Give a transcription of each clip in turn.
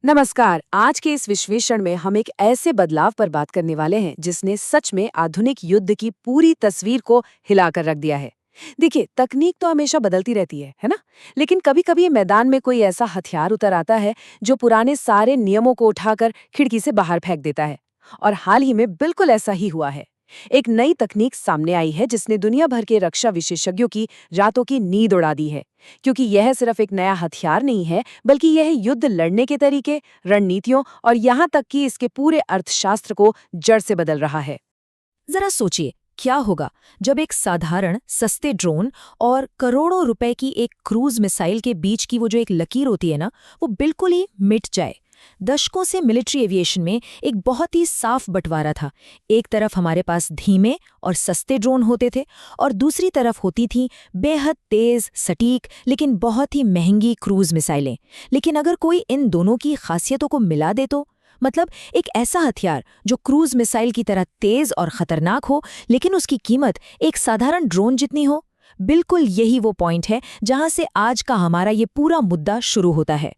नमस्कार। आज के इस विश्लेषण में हम एक ऐसे बदलाव पर बात करने वाले हैं जिसने सच में आधुनिक युद्ध की पूरी तस्वीर को हिलाकर रख दिया है। देखिए, तकनीक तो हमेशा बदलती रहती है ना? लेकिन कभी-कभी मैदान में कोई ऐसा हथियार उतर आता है जो पुराने सारे नियमों को उठाकर खिड़की से बाहर फेंक देता है। और हाल ही में बिल्कुल ऐसा ही हुआ है। एक नई तकनीक सामने आई है जिसने दुनिया भर के रक्षा विशेषज्ञों की रातों की नींद उड़ा दी है। क्योंकि यह सिर्फ एक नया हथियार नहीं है, बल्कि यह युद्ध लड़ने के तरीके, रणनीतियों और यहाँ तक कि इसके पूरे अर्थशास्त्र को जड़ से बदल रहा है। जरा सोचिए, क्या होगा जब एक साधारण सस्ते ड्रोन और करोड़ों रुपए की एक क्रूज मिसाइल के बीच की वो जो एक लकीर होती है ना, वो बिल्कुल ही मिट जाए। दशकों से मिलिट्री एविएशन में एक बहुत ही साफ बंटवारा था। एक तरफ हमारे पास धीमे और सस्ते ड्रोन होते थे और दूसरी तरफ होती थी बेहद तेज, सटीक लेकिन बहुत ही महंगी क्रूज मिसाइलें। लेकिन अगर कोई इन दोनों की खासियतों को मिला दे तो मतलब एक ऐसा हथियार जो क्रूज मिसाइल की तरह तेज और खतरनाक हो, लेकिन उसकी कीमत एक साधारण ड्रोन जितनी हो। बिल्कुल यही वो पॉइंट है जहां से आज का हमारा ये पूरा मुद्दा शुरू होता है।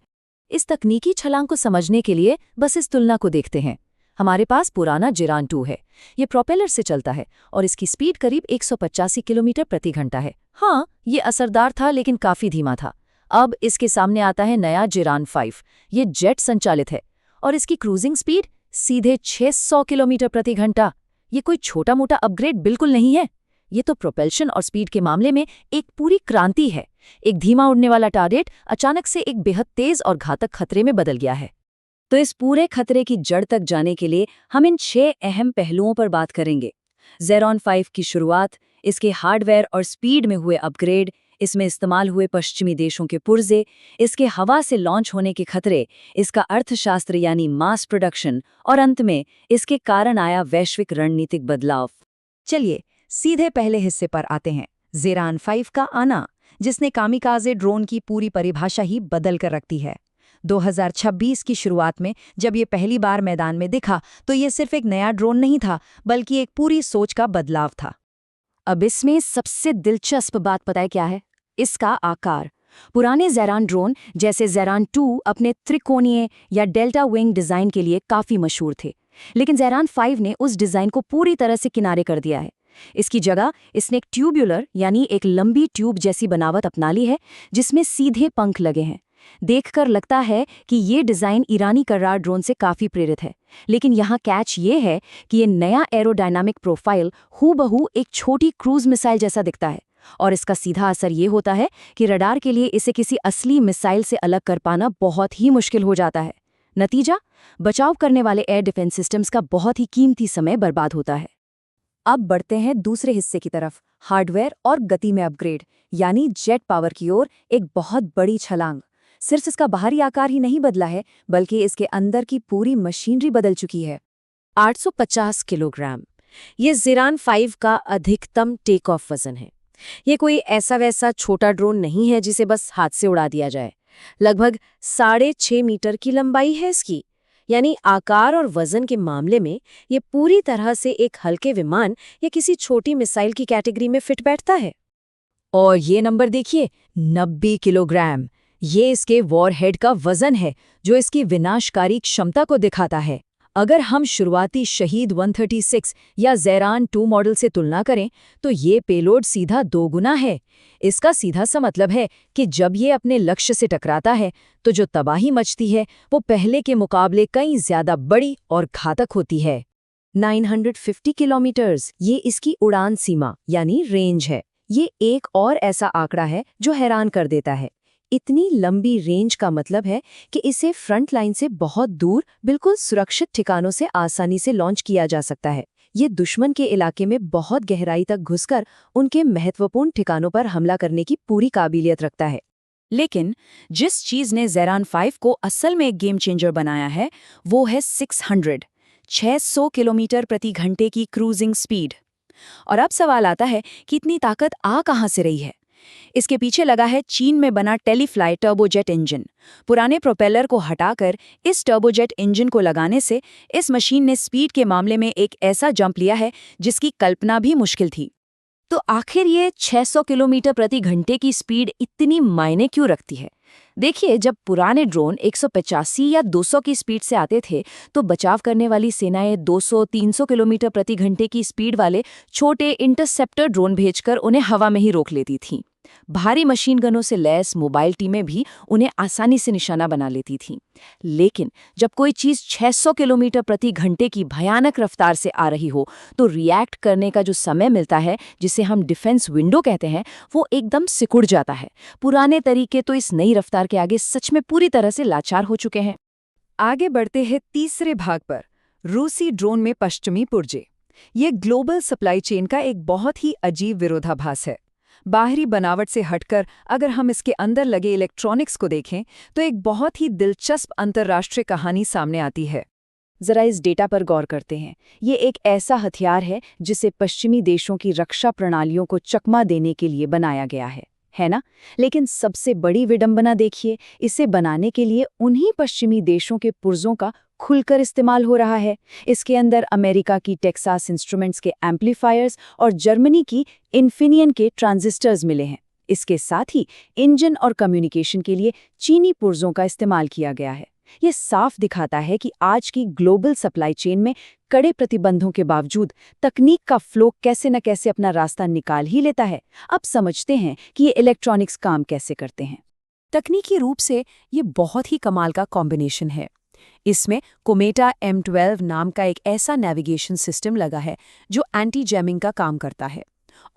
इस तकनीकी छलांग को समझने के लिए बस इस तुलना को देखते हैं। हमारे पास पुराना जिरान 2 है। ये प्रोपेलर से चलता है और इसकी स्पीड करीब 185 किलोमीटर प्रति घंटा है। हाँ, ये असरदार था लेकिन काफी धीमा था। अब इसके सामने आता है नया जिरान 5। ये जेट संचालित है और इसकी क्रूजिंग स्पीड सीधे 600 किलोमीटर प्रति घंटा। ये कोई छोटा मोटा अपग्रेड बिल्कुल नहीं है। ये तो प्रोपल्शन और स्पीड के मामले में एक पूरी क्रांति है। एक धीमा उड़ने वाला टारगेट अचानक से एक बेहद तेज और घातक खतरे में बदल गया है। तो इस पूरे खतरे की जड़ तक जाने के लिए हम इन 6 अहम पहलुओं पर बात करेंगे। ज़ेरॉन 5 की शुरुआत, इसके हार्डवेयर और स्पीड में हुए अपग्रेड, इसमें इस्तेमाल हुए पश्चिमी देशों के पुर्जे, इसके हवा से लॉन्च होने के खतरे, इसका अर्थशास्त्र यानी मास प्रोडक्शन और अंत में इसके कारण आया वैश्विक रणनीतिक बदलाव। चलिए सीधे पहले हिस्से पर आते हैं, ज़ेरान 5 का आना, जिसने कामिकाज़े ड्रोन की पूरी परिभाषा ही बदल कर रखती है। 2026 की शुरुआत में जब ये पहली बार मैदान में दिखा तो ये सिर्फ एक नया ड्रोन नहीं था, बल्कि एक पूरी सोच का बदलाव था। अब इसमें सबसे दिलचस्प बात पता है क्या है? इसका आकार। पुराने ज़ेरान ड्रोन जैसे ज़ेरान 2 अपने त्रिकोणीय या डेल्टा विंग डिज़ाइन के लिए काफ़ी मशहूर थे, लेकिन ज़ेरान 5 ने उस डिज़ाइन को पूरी तरह से किनारे कर दिया है। इसकी जगह इसने एक ट्यूब्यूलर यानी एक लंबी ट्यूब जैसी बनावट अपना ली है, जिसमें सीधे पंख लगे हैं। देखकर लगता है कि ये डिज़ाइन ईरानी कर्रार ड्रोन से काफ़ी प्रेरित है, लेकिन यहाँ कैच ये है कि ये नया एरोडायनामिक प्रोफाइल हूबहू एक छोटी क्रूज मिसाइल जैसा दिखता है। और इसका सीधा असर ये होता है कि रडार के लिए इसे किसी असली मिसाइल से अलग कर पाना बहुत ही मुश्किल हो जाता है। नतीजा, बचाव करने वाले एयर डिफेंस सिस्टम्स का बहुत ही कीमती समय बर्बाद होता है। अब बढ़ते हैं दूसरे हिस्से की तरफ, हार्डवेयर और गति में अपग्रेड यानी जेट पावर की ओर एक बहुत बड़ी छलांग। सिर्फ इसका बाहरी आकार ही नहीं बदला है, बल्कि इसके अंदर की पूरी मशीनरी बदल चुकी है। 850 किलोग्राम ये ज़ेरान 5 का अधिकतम टेक ऑफ वजन है। ये कोई ऐसा वैसा छोटा ड्रोन नहीं है जिसे बस हाथ से उड़ा दिया जाए। लगभग 6.5 मीटर की लंबाई है इसकी, यानी आकार और वजन के मामले में ये पूरी तरह से एक हल्के विमान या किसी छोटी मिसाइल की कैटेगरी में फिट बैठता है। और ये नंबर देखिए, 90 किलोग्राम। ये इसके वॉरहेड का वजन है जो इसकी विनाशकारी क्षमता को दिखाता है। अगर हम शुरुआती शहीद 136 या ज़ेरान 2 मॉडल से तुलना करें तो ये पेलोड सीधा 2 गुना है। इसका सीधा सा मतलब है कि जब ये अपने लक्ष्य से टकराता है तो जो तबाही मचती है वो पहले के मुकाबले कई ज्यादा बड़ी और घातक होती है। 950 किलोमीटर्स ये इसकी उड़ान सीमा यानी रेंज है। ये एक और ऐसा आंकड़ा है जो हैरान कर देता है। इतनी लंबी रेंज का मतलब है कि इसे फ्रंट लाइन से बहुत दूर बिल्कुल सुरक्षित ठिकानों से आसानी से लॉन्च किया जा सकता है। ये दुश्मन के इलाके में बहुत गहराई तक घुसकर उनके महत्वपूर्ण ठिकानों पर हमला करने की पूरी काबिलियत रखता है। लेकिन जिस चीज ने ज़ेरान 5 को असल में एक गेम चेंजर बनाया है वो है 600 किलोमीटर प्रति घंटे की क्रूजिंग स्पीड। और अब सवाल आता है कि इतनी ताकत आ कहां से रही है? इसके पीछे लगा है चीन में बना टेलीफ्लाई टर्बोजेट इंजन। पुराने प्रोपेलर को हटाकर इस टर्बोजेट इंजन को लगाने से इस मशीन ने स्पीड के मामले में एक ऐसा जंप लिया है जिसकी कल्पना भी मुश्किल थी। तो आखिर ये 600 किलोमीटर प्रति घंटे की स्पीड इतनी मायने क्यों रखती है? देखिए, जब पुराने ड्रोन 185 या 200 की स्पीड से आते थे, तो बचाव करने वाली सेनाएं 200-300 किलोमीटर प्रति घंटे की स्पीड वाले छोटे इंटरसेप्टर ड्रोन भेजकर उन्हें हवा में ही रोक लेती थीं। भारी मशीन गनों से लैस मोबाइल टीमें भी उन्हें आसानी से निशाना बना लेती थीं। लेकिन जब कोई चीज 600 किलोमीटर प्रति घंटे की भयानक रफ्तार से आ रही हो, तो रिएक्ट करने का जो समय मिलता है, जिसे हम डिफेंस विंडो कहते हैं, वो एकदम सिकुड़ जाता है। पुराने तरीके तो इस नई रफ्तार के आगे सच में पूरी तरह से लाचार हो चुके हैं। आगे बढ़ते हैं तीसरे भाग पर, रूसी ड्रोन में पश्चिमी पुर्जे। ये ग्लोबल सप्लाई चेन का एक बहुत ही अजीब विरोधाभास है। बाहरी बनावट से हटकर अगर हम इसके अंदर लगे इलेक्ट्रॉनिक्स को देखें, तो एक बहुत ही दिलचस्प अंतर्राष्ट्रीय कहानी सामने आती है। जरा इस डेटा पर गौर करते हैं। ये एक ऐसा हथियार है जिसे पश्चिमी देशों की रक्षा प्रणालियों को चकमा देने के लिए बनाया गया है ना? लेकिन सबसे बड़ी विडंबना देखिए, इसे बनाने के लिए उन्हीं पश्चिमी देशों के पुर्जों का खुलकर इस्तेमाल हो रहा है। इसके अंदर अमेरिका की टेक्सास इंस्ट्रूमेंट्स के एम्पलीफायर्स और जर्मनी की इन्फिनियन के ट्रांजिस्टर्स मिले हैं। इसके साथ ही इंजन और कम्युनिकेशन के लिए चीनी पुर्जों का इस्तेमाल किया गया है। ये साफ दिखाता है कि आज की ग्लोबल सप्लाई चेन में कड़े प्रतिबंधों के बावजूद तकनीक का फ्लो कैसे न कैसे अपना रास्ता निकाल ही लेता है। अब समझते हैं कि ये इलेक्ट्रॉनिक्स काम कैसे करते हैं। तकनीकी रूप से ये बहुत ही कमाल का कॉम्बिनेशन है। इसमें कोमेटा M12 नाम का एक ऐसा नेविगेशन सिस्टम लगा है जो एंटी जैमिंग का काम करता है,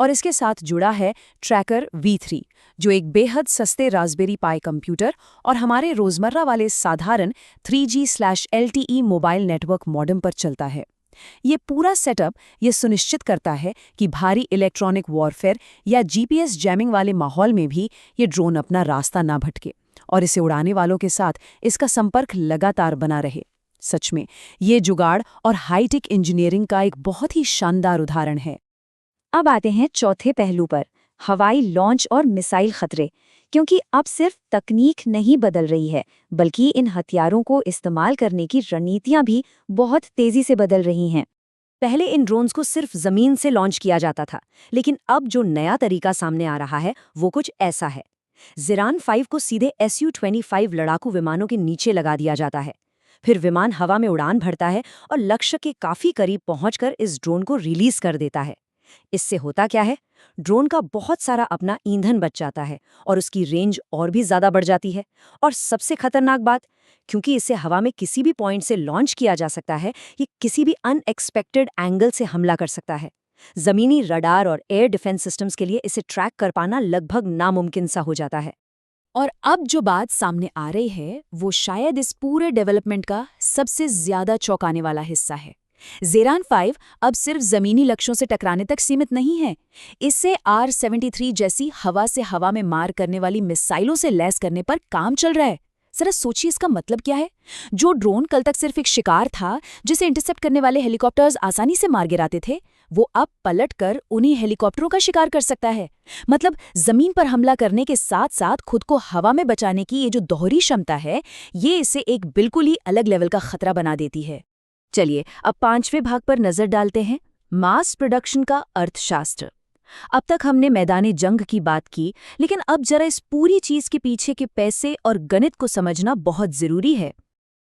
और इसके साथ जुड़ा है ट्रैकर V3, जो एक बेहद सस्ते रास्पबेरी पाई कंप्यूटर और हमारे रोजमर्रा वाले साधारण 3G/LTE मोबाइल नेटवर्क मॉडेम पर चलता है। ये पूरा सेटअप ये सुनिश्चित करता है कि भारी इलेक्ट्रॉनिक वॉरफेयर या GPS जैमिंग वाले माहौल में भी ये ड्रोन अपना रास्ता ना भटके और इसे उड़ाने वालों के साथ इसका संपर्क लगातार बना रहे। सच में ये जुगाड़ और हाईटेक इंजीनियरिंग का एक बहुत ही शानदार उदाहरण है। अब आते हैं चौथे पहलू पर, हवाई लॉन्च और मिसाइल खतरे। क्योंकि अब सिर्फ तकनीक नहीं बदल रही है, बल्कि इन हथियारों को इस्तेमाल करने की रणनीतियां भी बहुत तेजी से बदल रही हैं। पहले इन ड्रोन्स को सिर्फ जमीन से लॉन्च किया जाता था, लेकिन अब जो नया तरीका सामने आ रहा है वो कुछ ऐसा है। ज़िरान 5 को सीधे Su-25 लड़ाकू विमानों के नीचे लगा दिया जाता है। फिर विमान हवा में उड़ान भरता है और लक्ष्य के काफी करीब पहुंचकर इस ड्रोन को रिलीज कर देता है। इससे होता क्या है? ड्रोन का बहुत सारा अपना ईंधन बच जाता है और उसकी रेंज और भी ज्यादा बढ़ जाती है। और सबसे खतरनाक बात, क्योंकि इसे हवा में किसी भी पॉइंट से लॉन्च किया जा सकता है, ये किसी भी अनएक्सपेक्टेड एंगल से हमला कर सकता है। जमीनी रडार और एयर डिफेंस सिस्टम्स के लिए इसे ट्रैक कर पाना लगभग नामुमकिन सा हो जाता है। और अब जो बात सामने आ रही है, वो शायद इस पूरे डेवलपमेंट का सबसे ज्यादा चौंकाने वाला हिस्सा है। ज़िरान 5 अब सिर्फ जमीनी लक्ष्यों से टकराने तक सीमित नहीं है। इससे R-73 जैसी हवा से हवा में मार करने वाली मिसाइलों से लैस करने पर काम चल रहा है। जरा सोचिए इसका मतलब क्या है। जो ड्रोन कल तक सिर्फ एक शिकार था, जिसे इंटरसेप्ट करने वाले हेलीकॉप्टर्स आसानी से मार गिराते थे, वो अब पलटकर उन्हीं हेलीकॉप्टरों का शिकार कर सकता है। मतलब जमीन पर हमला करने के साथ साथ खुद को हवा में बचाने की ये जो दोहरी क्षमता है, ये इसे एक बिल्कुल ही अलग लेवल का खतरा बना देती है। चलिए अब 5वें भाग पर नजर डालते हैं, मास प्रोडक्शन का अर्थशास्त्र। अब तक हमने मैदानी जंग की बात की, लेकिन अब जरा इस पूरी चीज के पीछे के पैसे और गणित को समझना बहुत जरूरी है।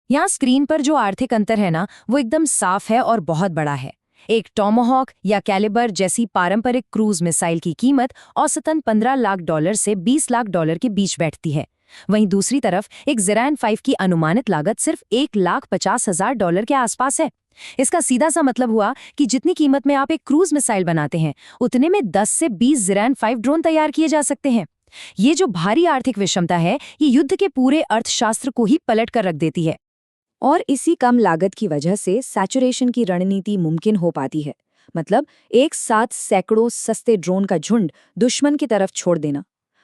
यहाँ स्क्रीन पर जो आर्थिक अंतर है ना, वो एकदम साफ है और बहुत बड़ा है। एक टॉमाहॉक या कैलिबर जैसी पारंपरिक क्रूज मिसाइल की कीमत औसतन $15 लाख से $20 लाख के बीच बैठती है। वहीं दूसरी तरफ एक ज़िरान 5 की अनुमानित लागत सिर्फ $1,50,000 के आसपास है। इसका सीधा सा मतलब हुआ कि जितनी कीमत में आप एक क्रूज मिसाइल बनाते हैं, उतने में 10 से 20 ज़िरान 5 ड्रोन तैयार किए जा सकते हैं। ये जो भारी आर्थिक विषमता है, ये युद्ध के पूरे अर्थशास्त्र को ही पलट कर रख देती है। और इसी कम लागत की वजह से सैचुरेशन की रणनीति मुमकिन हो पाती है। मतलब एक साथ सैकड़ों सस्ते ड्रोन का झुंड दुश्मन की तरफ छोड़ देना।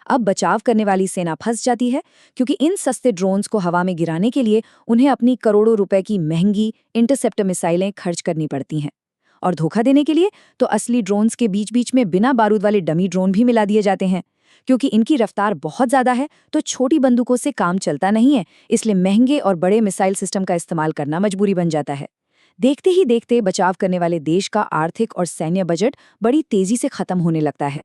अब बचाव करने वाली सेना फंस जाती है, क्योंकि इन सस्ते ड्रोन्स को हवा में गिराने के लिए उन्हें अपनी करोड़ों रुपए की महंगी इंटरसेप्टर मिसाइलें खर्च करनी पड़ती हैं। और धोखा देने के लिए तो असली ड्रोन्स के बीच बीच में बिना बारूद वाले डमी ड्रोन भी मिला दिए जाते हैं। क्योंकि इनकी रफ्तार बहुत ज़्यादा है, तो छोटी बंदूकों से काम चलता नहीं है, इसलिए महंगे और बड़े मिसाइल सिस्टम का इस्तेमाल करना मजबूरी बन जाता है। देखते ही देखते बचाव करने वाले देश का आर्थिक और सैन्य बजट बड़ी तेजी से खत्म होने लगता है।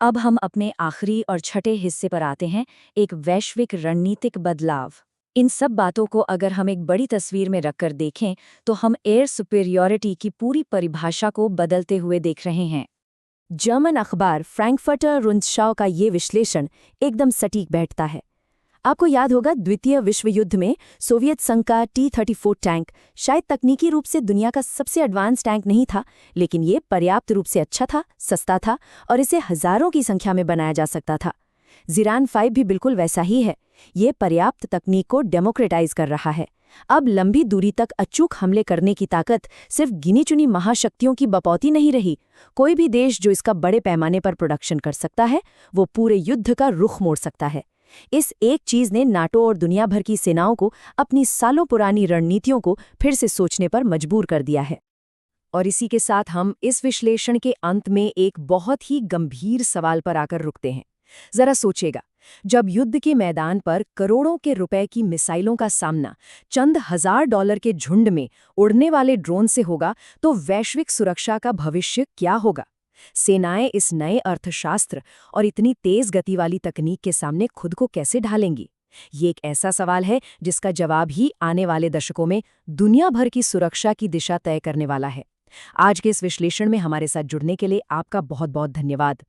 अब हम अपने आखिरी और छठे हिस्से पर आते हैं, एक वैश्विक रणनीतिक बदलाव। इन सब बातों को अगर हम एक बड़ी तस्वीर में रखकर देखें तो हम एयर सुपेरियॉरिटी की पूरी परिभाषा को बदलते हुए देख रहे हैं। जर्मन अखबार फ्रैंकफर्टर रुंडशाउ का ये विश्लेषण एकदम सटीक बैठता है। आपको याद होगा, द्वितीय विश्व युद्ध में सोवियत संघ का T-34 टैंक शायद तकनीकी रूप से दुनिया का सबसे एडवांस टैंक नहीं था, लेकिन ये पर्याप्त रूप से अच्छा था, सस्ता था और इसे हजारों की संख्या में बनाया जा सकता था। ज़िरान 5 भी बिल्कुल वैसा ही है। ये पर्याप्त तकनीक को डेमोक्रेटाइज कर रहा है। अब लंबी दूरी तक अचूक हमले करने की ताकत सिर्फ गिनी चुनी महाशक्तियों की बपौती नहीं रही। कोई भी देश जो इसका बड़े पैमाने पर प्रोडक्शन कर सकता है, वो पूरे युद्ध का रुख मोड़ सकता है। इस एक चीज ने नाटो और दुनिया भर की सेनाओं को अपनी सालों पुरानी रणनीतियों को फिर से सोचने पर मजबूर कर दिया है। और इसी के साथ हम इस विश्लेषण के अंत में एक बहुत ही गंभीर सवाल पर आकर रुकते हैं। जरा सोचेगा, जब युद्ध के मैदान पर करोड़ों के रुपए की मिसाइलों का सामना चंद हजार डॉलर के झुंड में उड़ने वाले ड्रोन से होगा, तो वैश्विक सुरक्षा का भविष्य क्या होगा? सेनाएं इस नए अर्थशास्त्र और इतनी तेज गति वाली तकनीक के सामने खुद को कैसे ढालेंगी? ये एक ऐसा सवाल है जिसका जवाब ही आने वाले दशकों में दुनिया भर की सुरक्षा की दिशा तय करने वाला है। आज के इस विश्लेषण में हमारे साथ जुड़ने के लिए आपका बहुत बहुत धन्यवाद।